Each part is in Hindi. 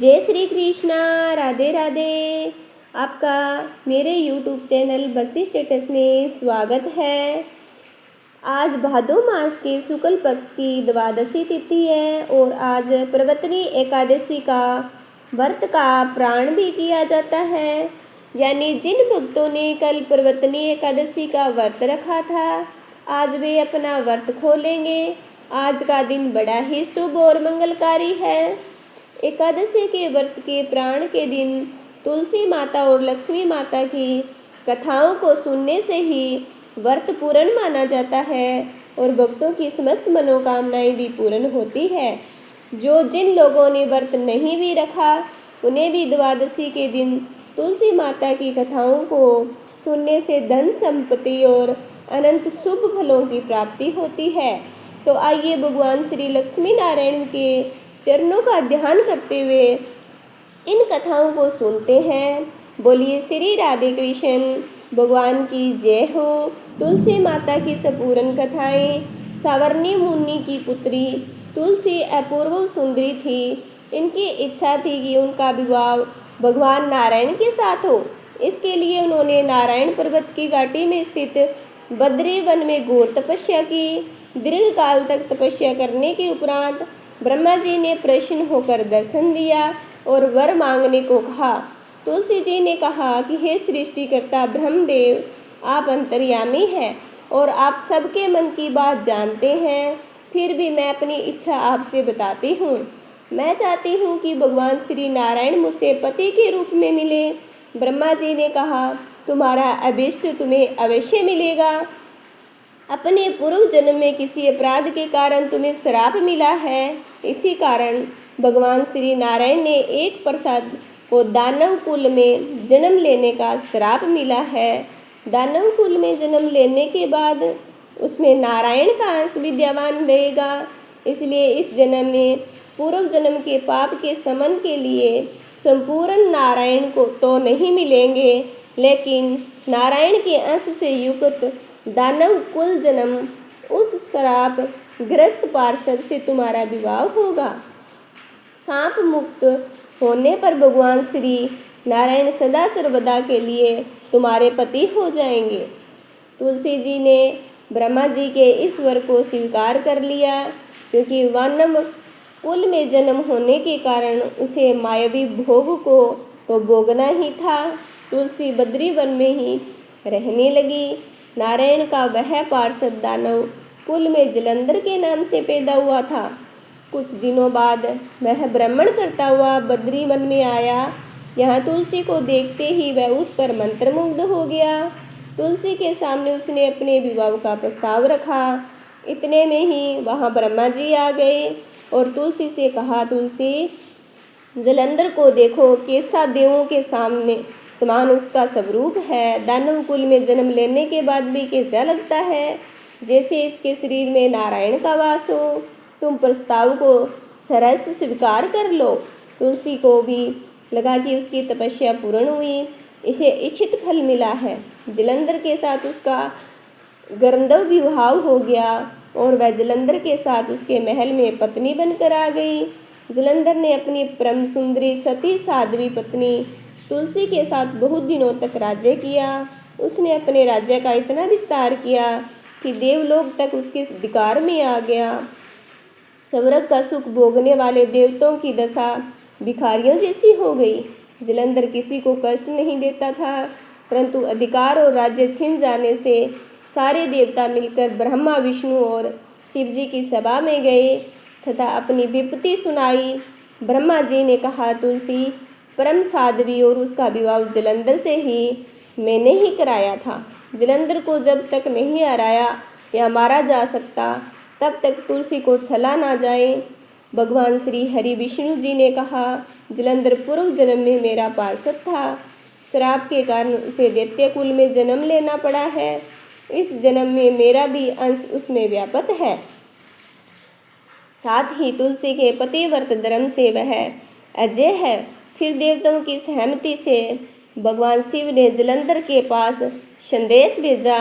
जय श्री कृष्णा। राधे राधे। आपका मेरे YouTube चैनल भक्ति स्टेटस में स्वागत है। आज भादो मास के शुक्ल पक्ष की द्वादशी तिथि है और आज प्रवतनी एकादशी का व्रत का प्राण भी किया जाता है। यानी जिन भक्तों ने कल प्रवतनी एकादशी का व्रत रखा था, आज वे अपना व्रत खोलेंगे। आज का दिन बड़ा ही शुभ और मंगलकारी है। एकादशी के व्रत के प्राण के दिन तुलसी माता और लक्ष्मी माता की कथाओं को सुनने से ही व्रत पूर्ण माना जाता है और भक्तों की समस्त मनोकामनाएं भी पूर्ण होती है। जिन लोगों ने व्रत नहीं भी रखा, उन्हें भी द्वादशी के दिन तुलसी माता की कथाओं को सुनने से धन संपत्ति और अनंत शुभ फलों की प्राप्ति होती है। तो आइए भगवान श्री लक्ष्मी नारायण के चरणों का ध्यान करते हुए इन कथाओं को सुनते हैं। बोलिए श्री राधे कृष्ण भगवान की जय हो। तुलसी माता की संपूर्ण कथाएं। सावर्णी मुनि की पुत्री तुलसी अपूर्व सुंदरी थी। इनकी इच्छा थी कि उनका विवाह भगवान नारायण के साथ हो। इसके लिए उन्होंने नारायण पर्वत की घाटी में स्थित बद्री वन में घोर तपस्या की। दीर्घ काल तक तपस्या करने के उपरांत ब्रह्मा जी ने प्रसन्न होकर दर्शन दिया और वर मांगने को कहा। तुलसी जी ने कहा कि हे सृष्टिकर्ता ब्रह्मदेव, आप अंतर्यामी हैं और आप सबके मन की बात जानते हैं। फिर भी मैं अपनी इच्छा आपसे बताती हूँ। मैं चाहती हूँ कि भगवान श्री नारायण मुझसे पति के रूप में मिले। ब्रह्मा जी ने कहा, तुम्हारा अभीष्ट तुम्हें अवश्य मिलेगा। अपने पूर्व जन्म में किसी अपराध के कारण तुम्हें श्राप मिला है। इसी कारण भगवान श्री नारायण ने एक प्रसाद को दानव कुल में जन्म लेने का श्राप मिला है। दानव कुल में जन्म लेने के बाद उसमें नारायण का अंश विद्यमान रहेगा। इसलिए इस जन्म में पूर्व जन्म के पाप के शमन के लिए संपूर्ण नारायण को तो नहीं मिलेंगे, लेकिन नारायण के अंश से युक्त दानव कुल जन्म उस श्राप ग्रस्त पार्षद से तुम्हारा विवाह होगा। सांप मुक्त होने पर भगवान श्री नारायण सदा सर्वदा के लिए तुम्हारे पति हो जाएंगे। तुलसी जी ने ब्रह्मा जी के इस वर को स्वीकार कर लिया, क्योंकि वानव कुल में जन्म होने के कारण उसे मायावी भोग को तो भोगना ही था। तुलसी बद्री वन में ही रहने लगी। नारायण का वह पार्षद दानव कुल में जलंधर के नाम से पैदा हुआ था। कुछ दिनों बाद वह भ्रमण करता हुआ बद्री वन में आया। यहाँ तुलसी को देखते ही वह उस पर मंत्रमुग्ध हो गया। तुलसी के सामने उसने अपने विवाह का प्रस्ताव रखा। इतने में ही वहाँ ब्रह्मा जी आ गए और तुलसी से कहा, तुलसी, जलंधर को देखो, कैसा देवों के सामने समान उसका स्वरूप है। दानव कुल में जन्म लेने के बाद भी कैसा लगता है, जैसे इसके शरीर में नारायण का वास हो। तुम प्रस्ताव को सरस स्वीकार कर लो। तुलसी को भी लगा कि उसकी तपस्या पूर्ण हुई, इसे इच्छित फल मिला है। जलंधर के साथ उसका गर्ंधव विवाह हो गया और वह जलंधर के साथ उसके महल में पत्नी बनकर आ गई। जलंधर ने अपनी परम सुंदरी सती साध्वी पत्नी तुलसी के साथ बहुत दिनों तक राज्य किया। उसने अपने राज्य का इतना विस्तार किया कि देवलोक तक उसके अधिकार में आ गया। स्वर्ग का सुख भोगने वाले देवताओं की दशा भिखारियों जैसी हो गई। जलंधर किसी को कष्ट नहीं देता था, परंतु अधिकार और राज्य छिन जाने से सारे देवता मिलकर ब्रह्मा, विष्णु और शिव जी की सभा में गए तथा अपनी विपत्ति सुनाई। ब्रह्मा जी ने कहा, तुलसी परम साध्वी और उसका विवाह जलंधर से ही मैंने ही कराया था। जलंधर को जब तक नहीं हराया या मारा जा सकता, तब तक तुलसी को छला ना जाए। भगवान श्री हरि विष्णु जी ने कहा, जलंधर पूर्व जन्म में मेरा पार्षद था। श्राप के कारण उसे दैत्य कुल में जन्म लेना पड़ा है। इस जन्म में मेरा भी अंश उसमें व्याप्त है। साथ ही तुलसी के पतिव्रत धर्म से वह अजय है। फिर देवताओं की सहमति से भगवान शिव ने जलंधर के पास संदेश भेजा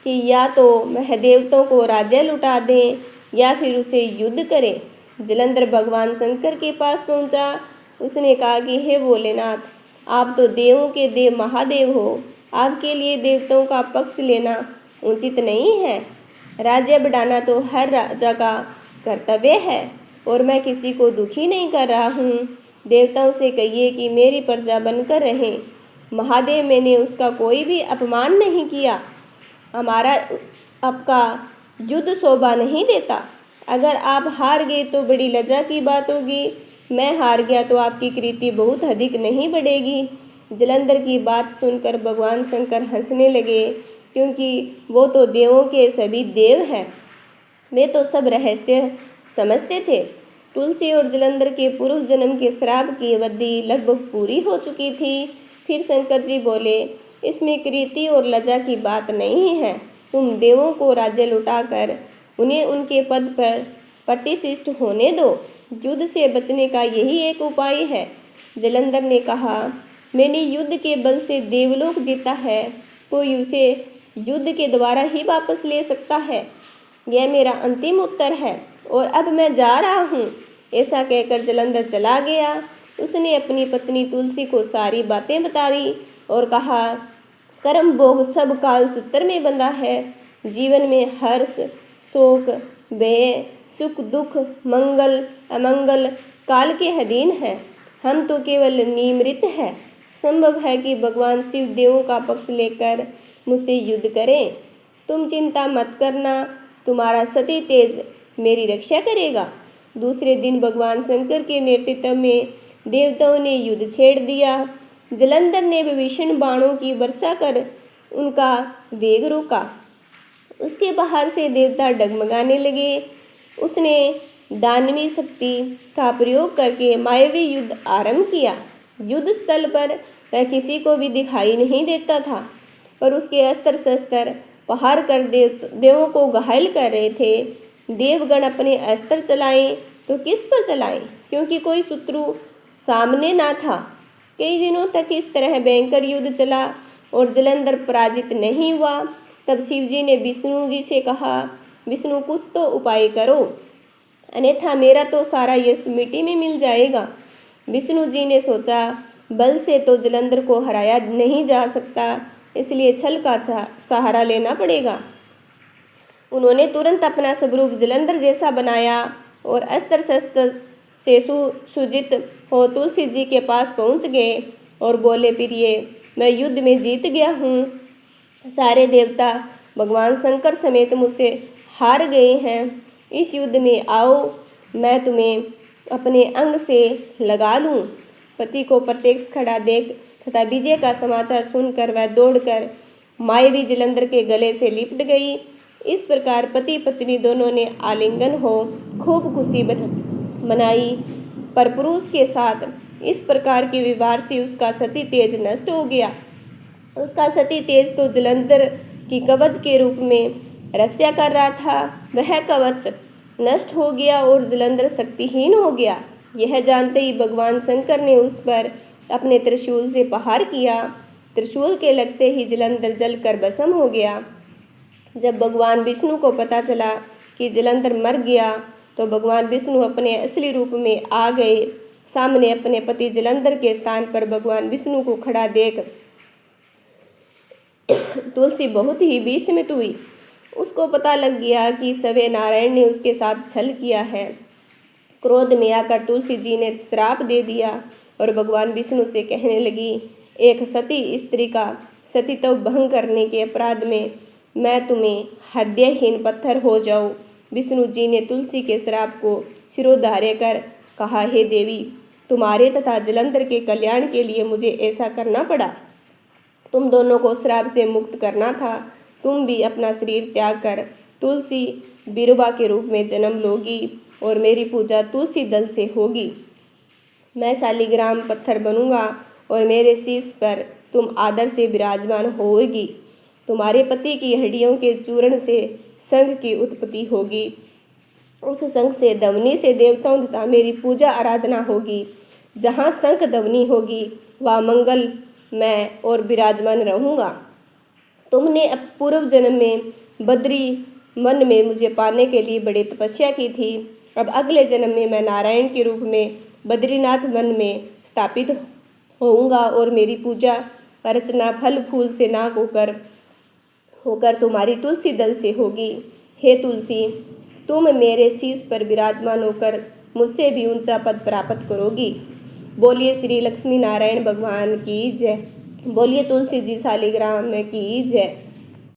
कि या तो वह देवताओं को राज्य लुटा दें या फिर उसे युद्ध करें। जलंधर भगवान शंकर के पास पहुंचा उसने कहा कि हे भोलेनाथ, आप तो देवों के देव महादेव हो, आपके लिए देवताओं का पक्ष लेना उचित नहीं है। राज्य बढ़ाना तो हर राजा का कर्तव्य है और मैं किसी को दुखी नहीं कर रहा हूँ। देवताओं से कहिए कि मेरी प्रजा बनकर रहें। महादेव, मैंने उसका कोई भी अपमान नहीं किया। हमारा आपका युद्ध शोभा नहीं देता। अगर आप हार गए तो बड़ी लज्जा की बात होगी, मैं हार गया तो आपकी कीर्ति बहुत अधिक नहीं बढ़ेगी। जलंधर की बात सुनकर भगवान शंकर हंसने लगे, क्योंकि वो तो देवों के सभी देव हैं। वे तो सब रहस्य समझते थे। तुलसी और जलंधर के पूर्व जन्म के श्राप की अवधि लगभग पूरी हो चुकी थी। फिर शंकर जी बोले, इसमें कीर्ति और लज्जा की बात नहीं है। तुम देवों को राज्य लुटाकर उन्हें उनके पद पर प्रतिष्ठित होने दो। युद्ध से बचने का यही एक उपाय है। जलंधर ने कहा, मैंने युद्ध के बल से देवलोक जीता है, कोई उसे युद्ध के द्वारा ही वापस ले सकता है। यह मेरा अंतिम उत्तर है और अब मैं जा रहा हूँ। ऐसा कहकर जलंधर चला गया। उसने अपनी पत्नी तुलसी को सारी बातें बता दी और कहा, कर्म भोग सब काल सूत्र में बंधा है। जीवन में हर्ष, शोक, भय, सुख, दुख, मंगल, अमंगल काल के अधीन है। हम तो केवल निमित्त हैं। संभव है कि भगवान शिव देवों का पक्ष लेकर मुझसे युद्ध करें। तुम चिंता मत करना, तुम्हारा सती तेज मेरी रक्षा करेगा। दूसरे दिन भगवान शंकर के नेतृत्व में देवताओं ने युद्ध छेड़ दिया। जलंधर ने विभीषण बाणों की वर्षा कर उनका वेग रोका। उसके बाहर से देवता डगमगाने लगे। उसने दानवी शक्ति का प्रयोग करके मायावी युद्ध आरंभ किया। युद्ध स्थल पर वह किसी को भी दिखाई नहीं देता था, पर उसके अस्त्र शस्त्र प्रहार कर देवों को घायल कर रहे थे। देवगण अपने अस्त्र चलाएं तो किस पर चलाएं, क्योंकि कोई शत्रु सामने ना था। कई दिनों तक इस तरह भयंकर युद्ध चला और जलंधर पराजित नहीं हुआ। तब शिवजी ने विष्णु जी से कहा, विष्णु, कुछ तो उपाय करो, अन्यथा मेरा तो सारा यश मिट्टी में मिल जाएगा। विष्णु जी ने सोचा, बल से तो जलंधर को हराया नहीं जा सकता, इसलिए छल का सहारा लेना पड़ेगा। उन्होंने तुरंत अपना स्वरूप जलंधर जैसा बनाया और अस्त्र शस्त्र से सुसज्जित हो तुलसी जी के पास पहुंच गए और बोले, प्रिय, मैं युद्ध में जीत गया हूँ। सारे देवता भगवान शंकर समेत मुझसे हार गए हैं। इस युद्ध में आओ, मैं तुम्हें अपने अंग से लगा लूँ। पति को प्रत्यक्ष खड़ा देख तथा विजय का समाचार सुनकर वह दौड़कर मायावी जलंधर के गले से लिपट गई। इस प्रकार पति पत्नी दोनों ने आलिंगन हो खूब खुशी मनाई। पर पुरुष के साथ इस प्रकार के व्यवहार से उसका सती तेज नष्ट हो गया। उसका सती तेज तो जलंधर की कवच के रूप में रक्षा कर रहा था, वह कवच नष्ट हो गया और जलंधर शक्तिहीन हो गया। यह जानते ही भगवान शंकर ने उस पर अपने त्रिशूल से प्रहार किया। त्रिशूल के लगते ही जलंधर जलकर भस्म हो गया। जब भगवान विष्णु को पता चला कि जलंधर मर गया, तो भगवान विष्णु अपने असली रूप में आ गए। सामने अपने पति जलंधर के स्थान पर भगवान विष्णु को खड़ा देख तुलसी बहुत ही विस्मित हुई। उसको पता लग गया कि सवे नारायण ने उसके साथ छल किया है। क्रोध में आकर तुलसी जी ने श्राप दे दिया और भगवान विष्णु से कहने लगी, एक सती स्त्री का सतीत्व भंग करने के अपराध में मैं तुम्हें हृदयहीन पत्थर हो जाऊं। विष्णु जी ने तुलसी के श्राप को शिरोधार्य कर कहा, हे देवी, तुम्हारे तथा जलंधर के कल्याण के लिए मुझे ऐसा करना पड़ा। तुम दोनों को श्राप से मुक्त करना था। तुम भी अपना शरीर त्याग कर तुलसी बिरुवा के रूप में जन्म लोगी और मेरी पूजा तुलसी दल से होगी। मैं शालिग्राम पत्थर बनूंगा और मेरे शीश पर तुम आदर से विराजमान होगी। तुम्हारे पति की हड्डियों के चूर्ण से संघ की उत्पत्ति होगी। उस संघ से दवनी से देवताओं तथा मेरी पूजा आराधना होगी। जहाँ शंख दवनी होगी वहाँ मंगल मैं और विराजमान रहूँगा। तुमने अब पूर्व जन्म में बद्री वन में मुझे पाने के लिए बड़ी तपस्या की थी। अब अगले जन्म में मैं नारायण के रूप में बद्रीनाथ वन में स्थापित होऊंगा और मेरी पूजा अर्चना फल फूल से ना होकर तुम्हारी तुलसी दल से होगी। हे तुलसी, तुम मेरे शीश पर विराजमान होकर मुझसे भी ऊंचा पद प्राप्त करोगी। बोलिए श्री लक्ष्मी नारायण भगवान की जय। बोलिए तुलसी जी शालिग्राम की जय।